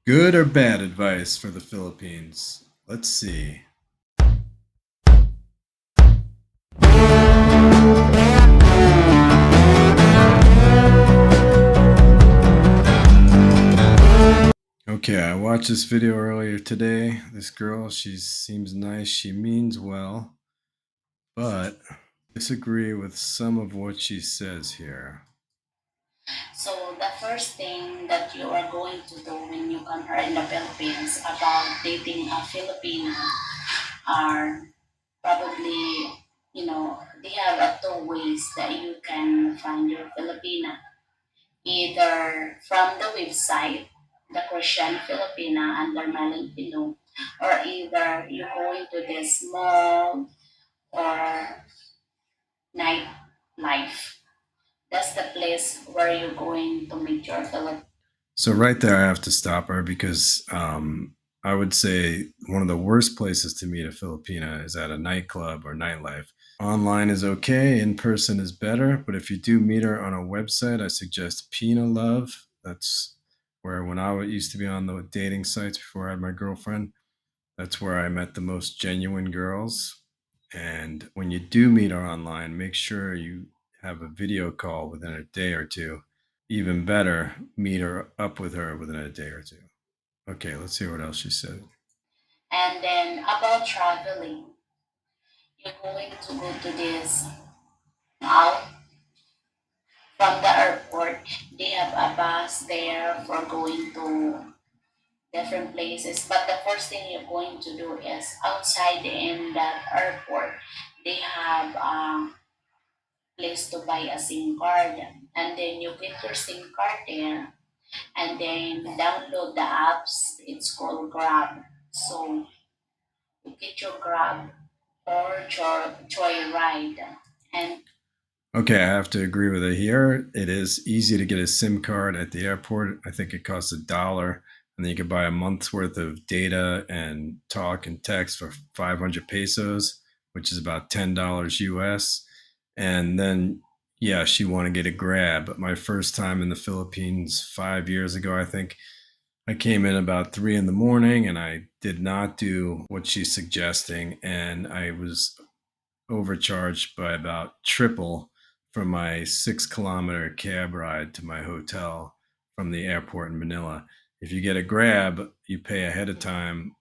Good or bad advice for the Philippines? Let's see. Okay, I watched this video earlier today. This girl, she seems nice, she means well, but disagree with some of what she says here. So the first thing that you are going to do when you come here in the Philippines about dating a Filipina are probably, they have two ways that you can find your Filipina. Either from the website, the Christian Filipina under Maling Pinoy, or either you go into this mall or nightlife. That's the place where you're going to meet your Filipina. So right there, I have to stop her because I would say one of the worst places to meet a Filipina is at a nightclub or nightlife. Online is okay, in person is better, but if you do meet her on a website, I suggest Pina Love. That's where when used to be on the dating sites before I had my girlfriend, that's where I met the most genuine girls. And when you do meet her online, make sure you have a video call within a day or two. Even better, meet her up with her within a day or two. Okay, let's hear what else she said. And then about traveling, you're going to go to this out from the airport. They have a bus there for going to different places. But the first thing you're going to do is outside in that airport, they have a place to buy a SIM card. And then you get your SIM card there and then download the apps. It's called Grab. So you get your Grab or Joyride. And Okay, I have to agree with her here. It is easy to get a SIM card at the airport. I think it costs $1, and then you can buy a month's worth of data and talk and text for 500 pesos, which is about $10 US. And then, yeah, she want to get a grab. My first time in the Philippines 5 years ago, I think I came in about 3 in the morning, and I did not do what she's suggesting, and I was overcharged by about triple for my 6 kilometer cab ride to my hotel from the airport in Manila. If you get a grab, you pay ahead of time.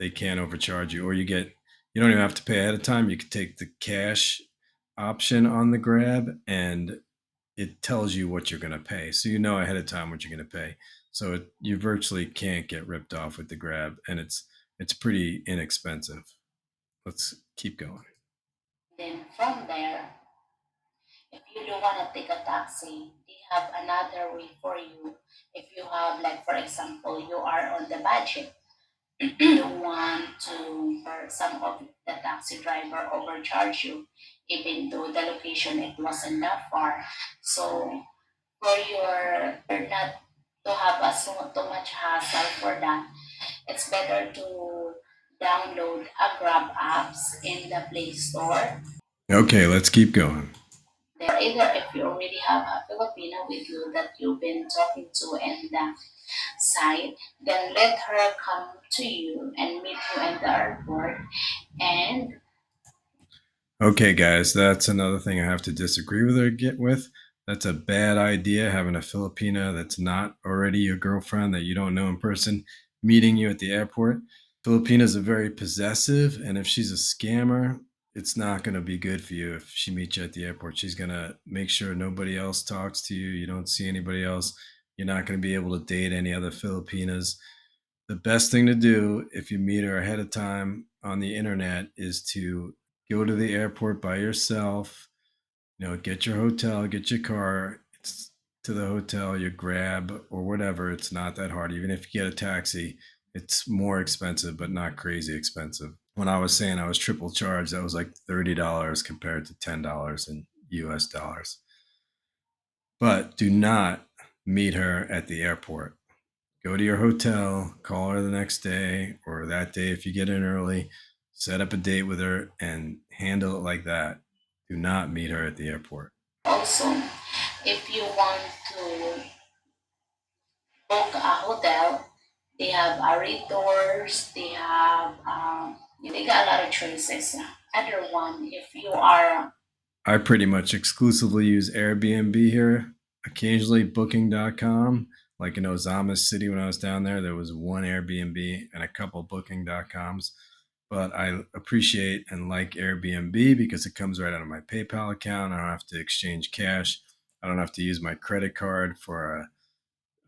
They can't overcharge you, or you don't even have to pay ahead of time. You can take the cash option on the grab, and it tells you what you're going to pay. So you know ahead of time what you're going to pay. So you virtually can't get ripped off with the grab, and it's pretty inexpensive. Let's keep going. then from there, if you don't want to take a taxi, they have another way for you. If you have, like, for example, you are on the budget, you want to, or some of the taxi driver overcharge you, even though the location it wasn't that far. So for your not to have too much hassle for that, it's better to download a Grab apps in the Play Store. Okay, let's keep going. There, either if you already have a Filipino with you that you've been talking to in the site, then let her come to you and meet you in the airport. And Okay, guys, that's another thing I have to disagree with her get with. That's a bad idea having a Filipina that's not already your girlfriend that you don't know in person meeting you at the airport. Filipinas are very possessive, and if she's a scammer, it's not going to be good for you if she meets you at the airport. She's going to make sure nobody else talks to you. You don't see anybody else. You're not going to be able to date any other Filipinas. The best thing to do if you meet her ahead of time on the internet is to go to the airport by yourself, get your hotel, get your car, it's to the hotel, your grab or whatever. It's not that hard. Even if you get a taxi, it's more expensive, but not crazy expensive. When I was saying I was triple charged, that was like $30 compared to $10 in US dollars. But do not meet her at the airport. Go to your hotel, call her the next day or that day if you get in early, set up a date with her and handle it like that. Do not meet her at the airport. also, if you want to book a hotel, They have doors. They have they got a lot of choices. Other one, if you are I pretty much exclusively use Airbnb here. Occasionally booking.com. Like in Ozama City when I was down there, there was one Airbnb and a couple booking.coms. But I appreciate and like Airbnb because it comes right out of my PayPal account. I don't have to exchange cash. I don't have to use my credit card for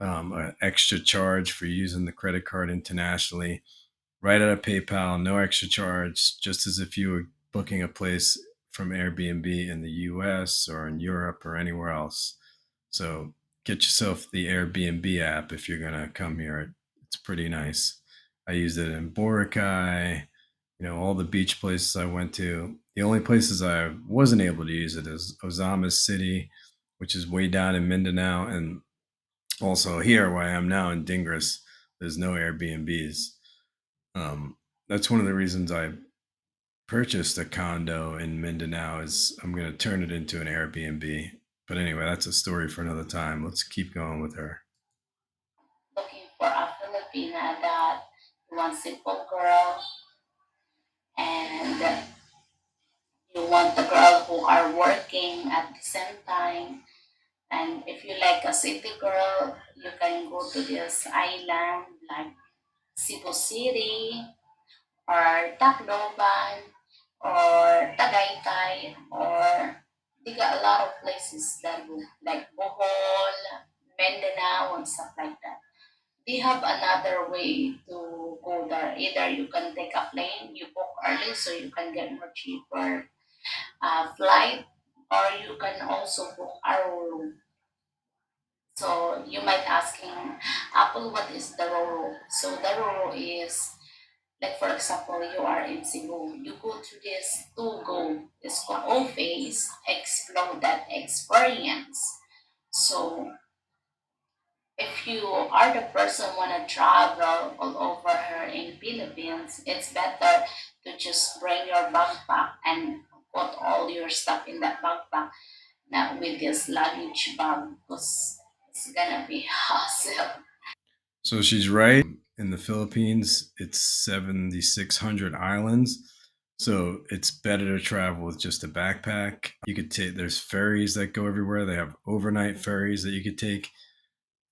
a extra charge for using the credit card internationally. Right out of PayPal, no extra charge, just as if you were booking a place from Airbnb in the US or in Europe or anywhere else. So get yourself the Airbnb app if you're going to come here. It's pretty nice. I used it in Boracay, all the beach places I went to. The only places I wasn't able to use it is Ozama City, which is way down in Mindanao, and also here where I am now in Dingras, there's no Airbnbs. Um, that's one of the reasons I purchased a condo in Mindanao is I'm going to turn it into an Airbnb. But anyway, that's a story for another time. Let's keep going with her. looking for a Filipina that one simple girl, and you want the girl who are working at the same time. And if you like a city girl, you can go to this island like Cebu City or Tacloban or Tagaytay, or they got a lot of places that like Bohol, Mindanao, and stuff like that. They have another way to go there. Either you can take a plane, you book early so you can get more cheaper flight, or you can also book a room. So you might asking Apple, what is the Roro? So the Roro is like, for example, you are in Cebu, you go to this to go. It's called O-Face Explore That Experience. So if you are the person wanna travel all over here in Philippines, it's better to just bring your backpack and put all your stuff in that backpack, not with this luggage bag, because it's gonna be hassle. So she's right. In the Philippines, it's 7,600 islands. So it's better to travel with just a backpack. You could take, there's ferries that go everywhere. They have overnight ferries that you could take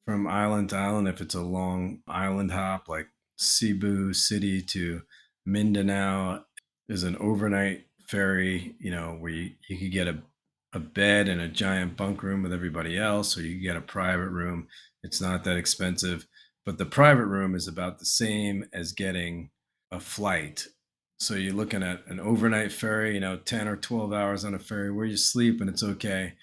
from island to island if it's a long island hop, like Cebu City to Mindanao. There's an overnight ferry, where you could get a bed and a giant bunk room with everybody else, or you could get a private room. It's not that expensive, but the private room is about the same as getting a flight. So you're looking at an overnight ferry, 10 or 12 hours on a ferry where you sleep and it's okay.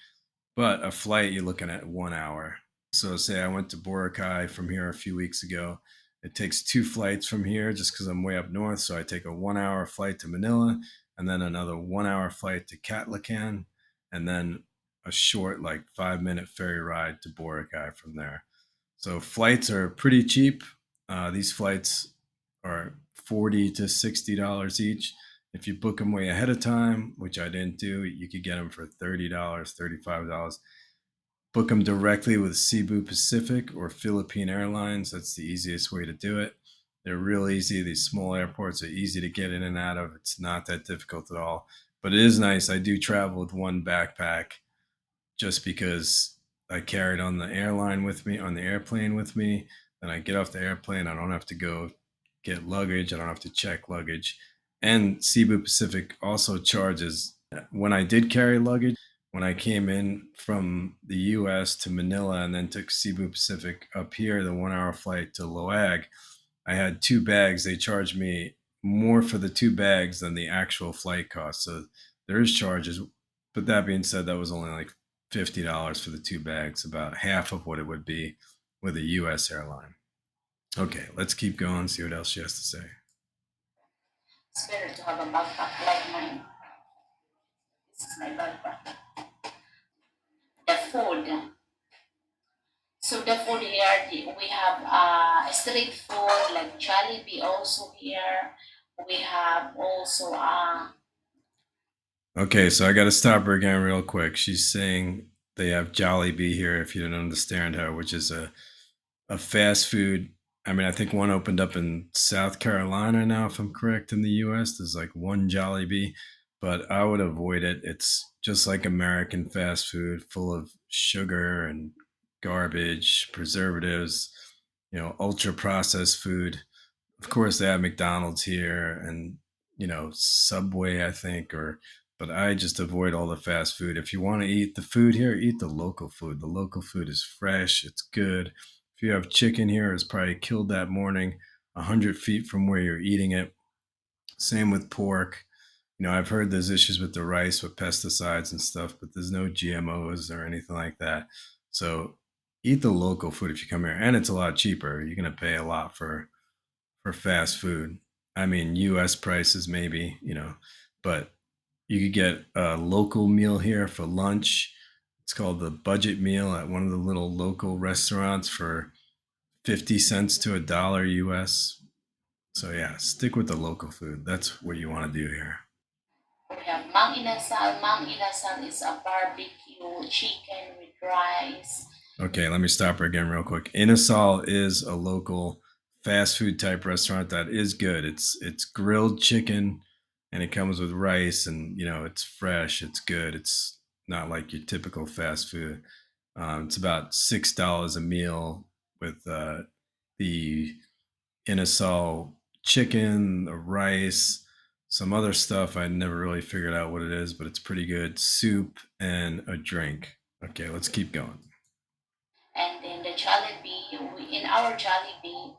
But a flight, you're looking at 1 hour. So, say I went to Boracay from here a few weeks ago. It takes two flights from here just because I'm way up north. So, I take a 1 hour flight to Manila and then another 1 hour flight to Catlacan and then a short, like 5 minute ferry ride to Boracay from there. So, flights are pretty cheap. These flights are $40 to $60 each. If you book them way ahead of time, which I didn't do, you could get them for $30, $35. Book them directly with Cebu Pacific or Philippine Airlines. That's the easiest way to do it. They're real easy. These small airports are easy to get in and out of. It's not that difficult at all. But it is nice. I do travel with one backpack just because I carried on the airline with me, on the airplane with me. Then I get off the airplane. I don't have to go get luggage. I don't have to check luggage. And Cebu Pacific also charges. When I did carry luggage, when I came in from the US to Manila and then took Cebu Pacific up here, the 1 hour flight to Loag, I had two bags. They charged me more for the two bags than the actual flight cost. So there is charges. But that being said, that was only like $50 for the two bags, about half of what it would be with a US airline. Okay, let's keep going, see what else she has to say. It's better to have a backpack like mine. This is my backpack. The food. So the food here, we have street food like Jollibee also here. We have also Okay, so I got to stop her again real quick. She's saying they have Jollibee here, if you didn't understand her, which is a fast food. I mean, I think one opened up in South Carolina now, if I'm correct, in the US. There's like one Jollibee, but I would avoid it. It's just like American fast food, full of sugar and garbage, preservatives, ultra processed food. Of course, they have McDonald's here and, Subway, I think, but I just avoid all the fast food. If you want to eat the food here, eat the local food. The local food is fresh, it's good. If you have chicken here, it's probably killed that morning, 100 feet from where you're eating it. Same with pork. I've heard there's issues with the rice with pesticides and stuff, but there's no GMOs or anything like that. So eat the local food if you come here, and it's a lot cheaper. You're going to pay a lot for fast food. I mean, US prices maybe, but you could get a local meal here for lunch. It's called the budget meal at one of the little local restaurants for 50 cents to $1 US. So yeah, stick with the local food. That's what you want to do here. We have Mang Inasal. Mang Inasal is a barbecue chicken with rice. Okay, let me stop her again real quick. Inasal is a local fast food type restaurant that is good. It's grilled chicken and it comes with rice and it's fresh, it's good. It's not like your typical fast food. It's about $6 a meal with the Inasal chicken, the rice, some other stuff. I never really figured out what it is, but it's pretty good. Soup and a drink. Okay, let's keep going. And then the Jollibee, in our Jollibee,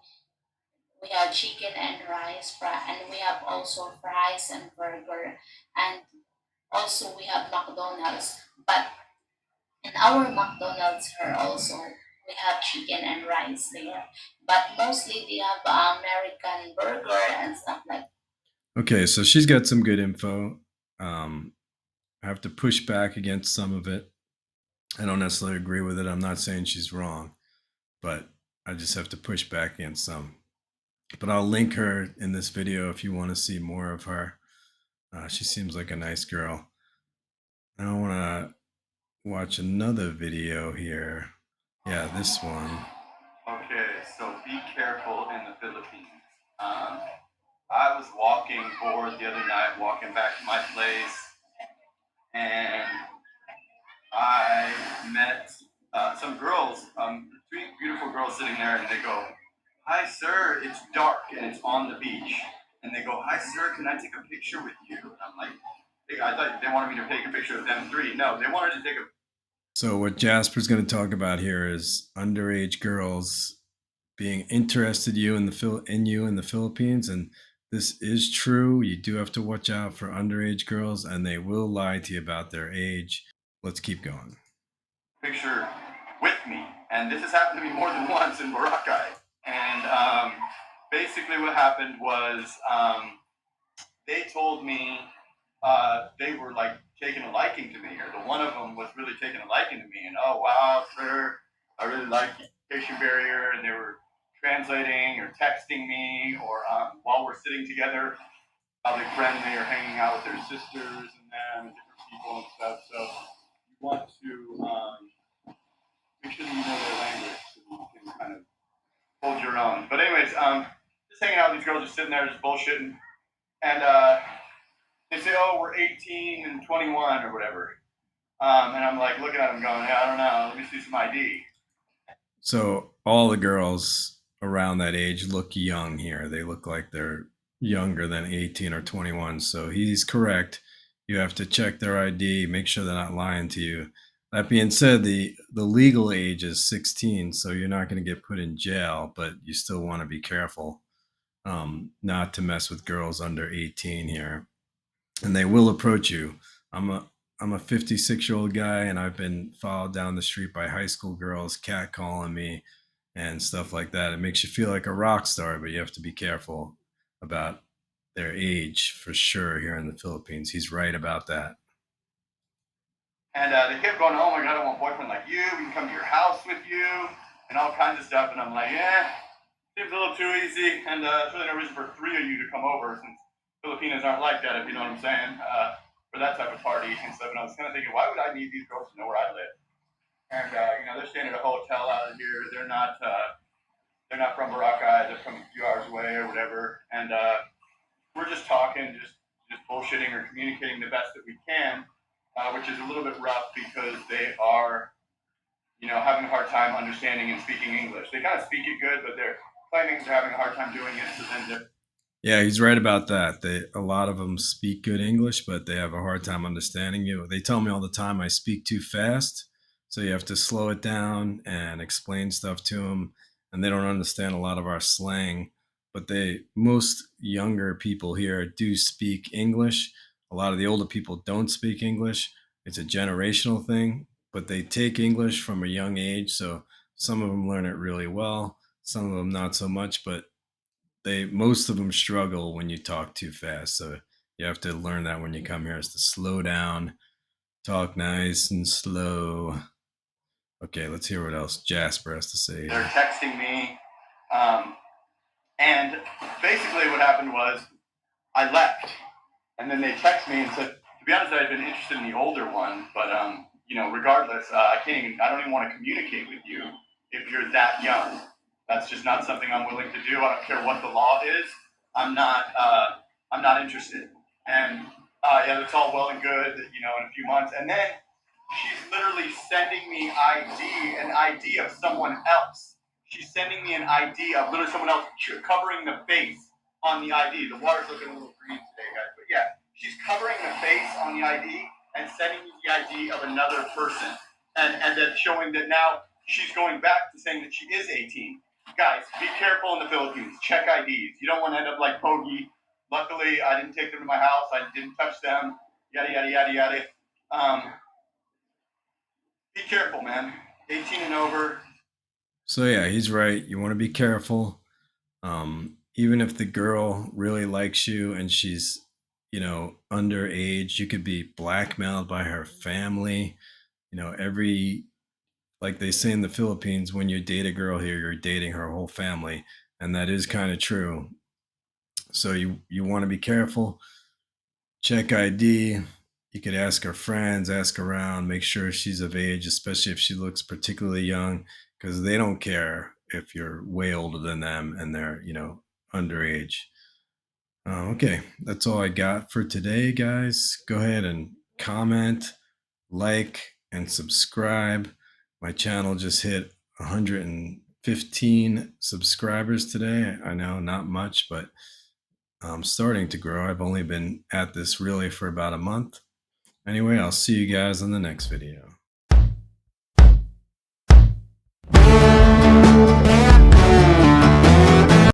we have chicken and rice, and we have also fries and burger, and also we have McDonald's. But in our McDonald's here also, we have chicken and rice there. But mostly they have American burger and stuff like. Okay, so she's got some good info. Um, I have to push back against some of it. I don't necessarily agree with it. I'm not saying she's wrong, but I just have to push back against some. But I'll link her in this video if you want to see more of her. She seems like a nice girl. I want to watch another video here. Yeah, this one. Okay, so be careful in the Philippines. Um, I was walking bored the other night, walking back to my place, and I met some girls, three beautiful girls sitting there, and they go, "Hi, sir, it's dark and it's on the beach." And they go, "Hi, sir, can I take a picture with you?" And I'm like, I thought they wanted me to take a picture of them three. No, they wanted to take a. So what Jasper's going to talk about here is underage girls being interested in you in the Philippines, and this is true. You do have to watch out for underage girls, and they will lie to you about their age. Let's keep going. Picture with me. And this has happened to me more than once in Boracay. And basically, what happened was they told me they were like taking a liking to me, or the one of them was really taking a liking to me. And oh, wow, sir, I really like the communication barrier. And they were translating or texting me, or while we're sitting together, how they're friendly or hanging out with their sisters and them and different people and stuff. So you want to make sure that you know their language so that you can kind of hold your own. But anyways, just hanging out, these girls are sitting there just bullshitting, and they say, "Oh, we're 18 and 21 or whatever," and I'm like looking at them, going, "Yeah, I don't know. Let me see some ID." So all the girls around that age look young here. They look like they're younger than 18 or 21. So he's correct. You have to check their ID, make sure they're not lying to you. That being said, the legal age is 16, so you're not going to get put in jail, but you still want to be careful not to mess with girls under 18 here, and they will approach you. I'm a 56-year-old guy, and I've been followed down the street by high school girls catcalling me and stuff like that. It makes you feel like a rock star, but you have to be careful about their age for sure here in the Philippines. He's right about that. And they kept going, "Oh my God, I want a boyfriend like you. We can come to your house with you," and all kinds of stuff. And I'm like, "Yeah, seems a little too easy, and there's really no reason for three of you to come over since Filipinos aren't like that, if you know what I'm saying, for that type of party and stuff." And I was kind of thinking, why would I need these girls to know where I live? And they're staying at a hotel out here. They're not. They're not from Boracay. They're from a few hours away or whatever. And we're just talking, just bullshitting or communicating the best that we can, which is a little bit rough because they are, having a hard time understanding and speaking English. They kind of speak it good, but they're claiming they're having a hard time doing it. So then Yeah, he's right about that. A lot of them speak good English, but they have a hard time understanding you. They tell me all the time I speak too fast, so you have to slow it down and explain stuff to them, and they don't understand a lot of our slang. But most younger people here do speak English. A lot of the older people don't speak English. It's a generational thing, but they take English from a young age, so some of them learn it really well, some of them not so much, but they most of them struggle when you talk too fast. So you have to learn that when you come here is to slow down, talk nice and slow. Okay, let's hear what else Jasper has to say they're here. texting me. Um, and basically, what happened was I left. And then they text me and said, to be honest, I had been interested in the older one, but regardless, I don't even want to communicate with you if you're that young. That's just not something I'm willing to do. I don't care what the law is. I'm not interested. And yeah, that's all well and good, in a few months. And then she's literally sending me an ID of someone else. She's sending me an ID of literally someone else covering the face on the ID. The water's looking a little green today, guys. But yeah, she's covering the face on the ID and sending me the ID of another person. And then showing that now she's going back to saying that she is 18. Guys, be careful in the Philippines. Check IDs. You don't want to end up like Pogi. Luckily, I didn't take them to my house. I didn't touch them. Yada, yada, yada, yada. Be careful, man. 18 and over. So yeah, he's right. You want to be careful. Even if the girl really likes you and she's, underage, you could be blackmailed by her family. Every like they say in the Philippines, when you date a girl here, you're dating her whole family, and that is kind of true. So you want to be careful. Check ID. You could ask her friends, ask around, make sure she's of age, especially if she looks particularly young, because they don't care if you're way older than them and they're, underage. Okay, that's all I got for today, guys. Go ahead and comment, like, and subscribe. My channel just hit 115 subscribers today. I know, not much, but I'm starting to grow. I've only been at this really for about a month. Anyway, I'll see you guys in the next video.